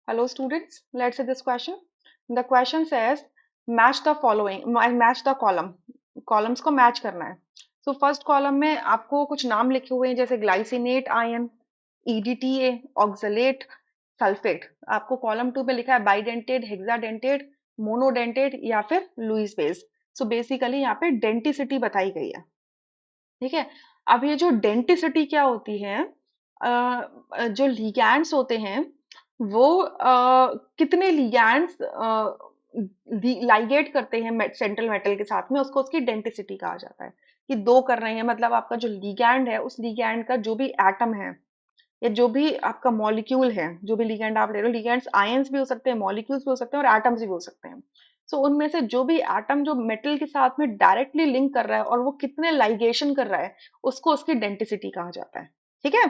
Hello students, let's see this question. The question says match the following, match the column. Columns को match करना है. So first column में आपको कुछ नाम लिखे हुए हैं जैसे glycinate ion, EDTA, oxalate, sulphate. आपको कॉलम 2 पे लिखा है बाइडेंटेड, हेक्साडेंटेड, मोनोडेंटेड या फिर लुईस बेस. सो बेसिकली यहाँ पे डेंटिसिटी बताई गई है. ठीक है. अब ये जो डेंटिसिटी क्या होती है, जो लिगैंड्स होते हैं वो कितने लिगैंड्स लाइगेट करते हैं सेंट्रल मेटल के साथ में, उसको उसकी डेंटिसिटी कहा जाता है. कि दो कर रहे हैं मतलब आपका जो लिगैंड है उस लिगैंड का जो भी एटम है या जो भी आपका मॉलिक्यूल है, जो भी लिगैंड आप ले रहे हो, लिगैंड्स आयंस भी हो सकते हैं, मॉलिक्यूल्स भी हो सकते हैं और एटम्स भी हो सकते हैं. सो उनमें से जो भी एटम जो मेटल के साथ में डायरेक्टली लिंक कर रहा है और वो कितने लाइगेशन कर रहा है उसको उसकी डेंटिसिटी कहा जाता है. ठीक है.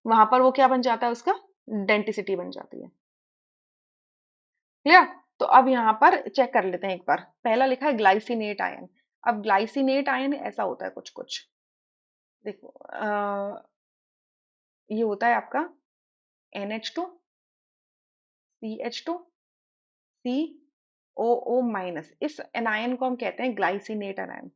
वहां पर वो क्या बन जाता है, उसका डेंटिसिटी बन जाती है. क्लियर. तो अब यहाँ पर चेक कर लेते हैं एक बार. पहला लिखा है ग्लाइसिनेट आयन. अब ग्लाइसिनेट आयन ऐसा होता है कुछ कुछ. देखो ये होता है आपका NH2 CH2 COO माइनस. इस एनायन को हम कहते हैं ग्लाइसिनेट एनायन.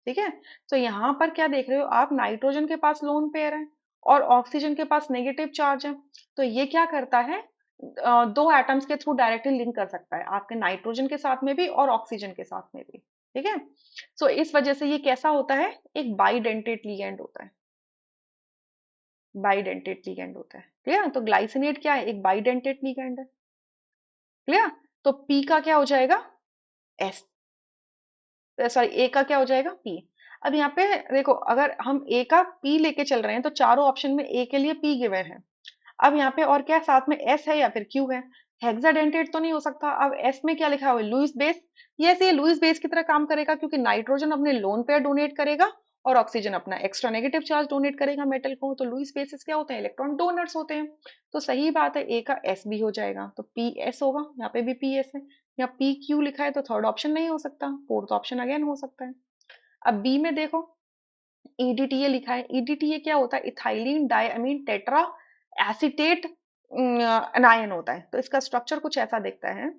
ठीक है. तो यहाँ पर क्या देख रहे हो आप, नाइट्रोजन के पास लोन पेयर है और ऑक्सीजन के पास नेगेटिव चार्ज है. तो ये क्या करता है, दो एटम्स के थ्रू डायरेक्टली लिंक कर सकता है, आपके नाइट्रोजन के साथ में भी और ऑक्सीजन के साथ में भी. ठीक है. सो इस वजह से ये कैसा होता है, एक बाइडेंटेट लिगैंड होता है. बाइडेंटेट लिगैंड होता है. क्लियर. तो ग्लाइसिनेट क्या है, एक बाइडेंटेट लिगैंड है. क्लियर. तो पी का क्या हो जाएगा, एस. सॉरी, ए का क्या हो जाएगा, पी. अब यहाँ पे देखो, अगर हम ए का पी लेके चल रहे हैं तो चारों ऑप्शन में ए के लिए पी गिवन है. अब यहाँ पे और क्या है, साथ में एस है या फिर क्यू है. हेक्साडेंटेट तो नहीं हो सकता. अब एस में क्या लिखा हुआ है, लुईस बेस. ये लुईस बेस की तरह काम करेगा क्योंकि नाइट्रोजन अपने लोन पेयर डोनेट करेगा और ऑक्सीजन अपना एक्स्ट्रा नेगेटिव चार्ज डोनेट करेगा मेटल को. तो लुईस बेसिस क्या होते हैं, इलेक्ट्रॉन डोनर्स होते हैं. तो सही बात है, ए का एस भी हो जाएगा तो पी एस होगा. यहाँ पे भी पी एस है. यहाँ पी क्यू लिखा है तो थर्ड ऑप्शन नहीं हो सकता, फोर्थ ऑप्शन अगेन हो सकता है. अब बी में देखो, ईडीटीए लिखा है. ईडीटीए क्या होता है, ethylene diamine tetra acetate anion होता है. तो इसका स्ट्रक्चर कुछ ऐसा दिखता है,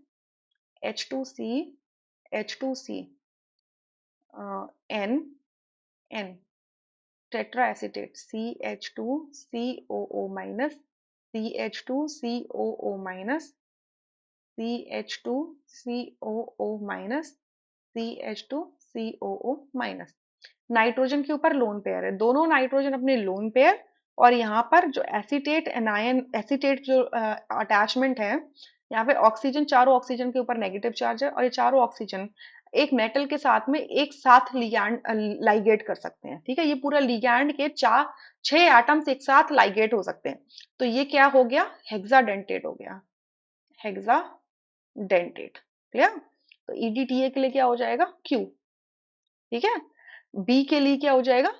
H2C H2C N N tetra acetate CH2COO minus CH2COO minus CH2COO minus CH2COO minus. Nitrogen के ऊपर लोन पेयर है, दोनों नाइट्रोजन अपने लोन पेयर. और यहाँ पर जो एसीटेट एनायन एसीटेट जो अटैचमेंट है, यहाँ पे ऑक्सीजन, चारों ऑक्सीजन के ऊपर नेगेटिव चार्ज है और ये चारों ऑक्सीजन एक मेटल के साथ में एक साथ लिगैंड लाइगेट कर सकते हैं. ठीक है. ये पूरा लिगैंड के चार 6 एटम्स एक साथ लाइगेट हो सकते हैं. तो ये क्या हो गया, हेक्साडेंटेट हो गया. हेक्साडेंटेट. क्लियर. तो ईडीटीए के लिए क्या हो जाएगा, क्यू. ठीक है. बी के लिए क्या हो जाएगा,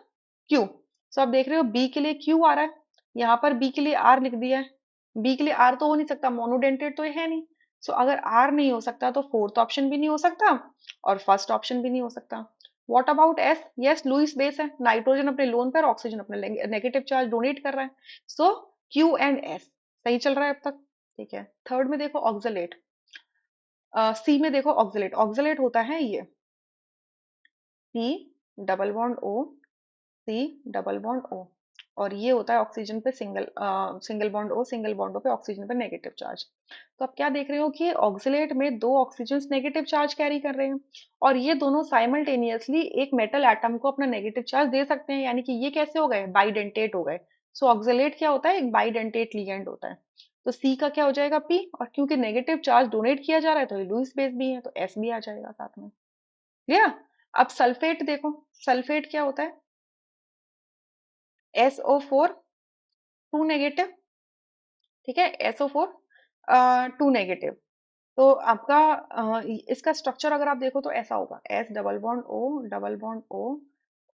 क्यू. सो आप देख रहे हो बी के लिए क्यू आ रहा है. यहाँ पर बी के लिए आर लिख दिया है. बी के लिए आर तो हो नहीं सकता, मोनोडेंटेट तो ये है नहीं. सो अगर आर नहीं हो सकता तो फोर्थ ऑप्शन भी नहीं हो सकता और फर्स्ट ऑप्शन भी नहीं हो सकता. What about S, yes Lewis base है, नाइट्रोजन अपने लोन पर, ऑक्सीजन अपने नेगेटिव चार्ज डोनेट कर रहा है. सो क्यू एंड एस सही चल रहा है अब तक. ठीक है. थर्ड में देखो ऑक्सलेट. सी में देखो ऑक्सलेट. ऑक्सलेट होता है ये C double bond O, C double bond O. और ये होता है ऑक्सीजन पे single bond O, single bond O पे ऑक्सीजन पे नेगेटिव चार्ज. तो आप क्या देख रहे हो कि ऑक्सीलेट में दो ऑक्सीजन नेगेटिव चार्ज कैरी कर रहे हैं और ये दोनों साइमल्टेनियसली एक मेटल एटम को अपना नेगेटिव चार्ज दे सकते हैं. यानी कि ये कैसे हो गए, बाइडेंटेट हो गए. सो ऑक्सीलेट क्या होता है, एक बाइडेंटेट लिगेंड होता है. तो सी का क्या हो जाएगा, पी. और क्योंकि नेगेटिव चार्ज डोनेट किया जा रहा है तो लुईस बेस भी है तो एस भी आ जाएगा साथ में. क्लियर. अब सल्फेट देखो, सल्फेट क्या होता है, SO4 2 नेगेटिव. ठीक है. SO4 2 negative. तो आपका इसका स्ट्रक्चर अगर आप देखो तो ऐसा होगा, S double bond O double bond O,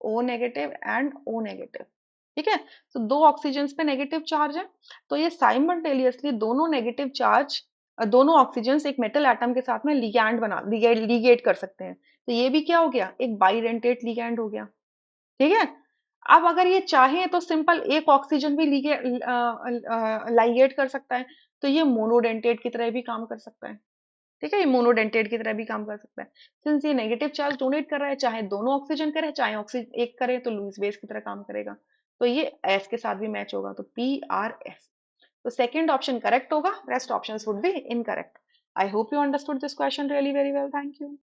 O negative and O negative. ठीक है. तो दो ऑक्सीजन पे नेगेटिव चार्ज है. तो ये साइमल्टेनियसली दोनों नेगेटिव चार्ज, दोनों ऑक्सीजन एक मेटल एटम के साथ में लिगैंड बना लिगेट कर सकते हैं. तो ये भी क्या हो गया, एक बाइडेंटेट लिगैंड हो गया. ठीक है. अब अगर ये चाहे तो सिंपल एक ऑक्सीजन भी लाइगेट कर सकता है, तो ये मोनोडेंटेट की तरह भी काम कर सकता है। ठीक है, ये मोनोडेंटेट की तरह भी काम कर सकता है। सिंस ये नेगेटिव चार्ज डोनेट कर रहा है, चाहे दोनों ऑक्सीजन करे चाहे ऑक्सीजन एक करे, तो लुईस बेस की तरह काम करेगा। तो ये एस के साथ भी मैच होगा, तो PRS। तो सेकंड ऑप्शन करेक्ट होगा, rest options would be incorrect. I hope you understood this question really very well. Thank you.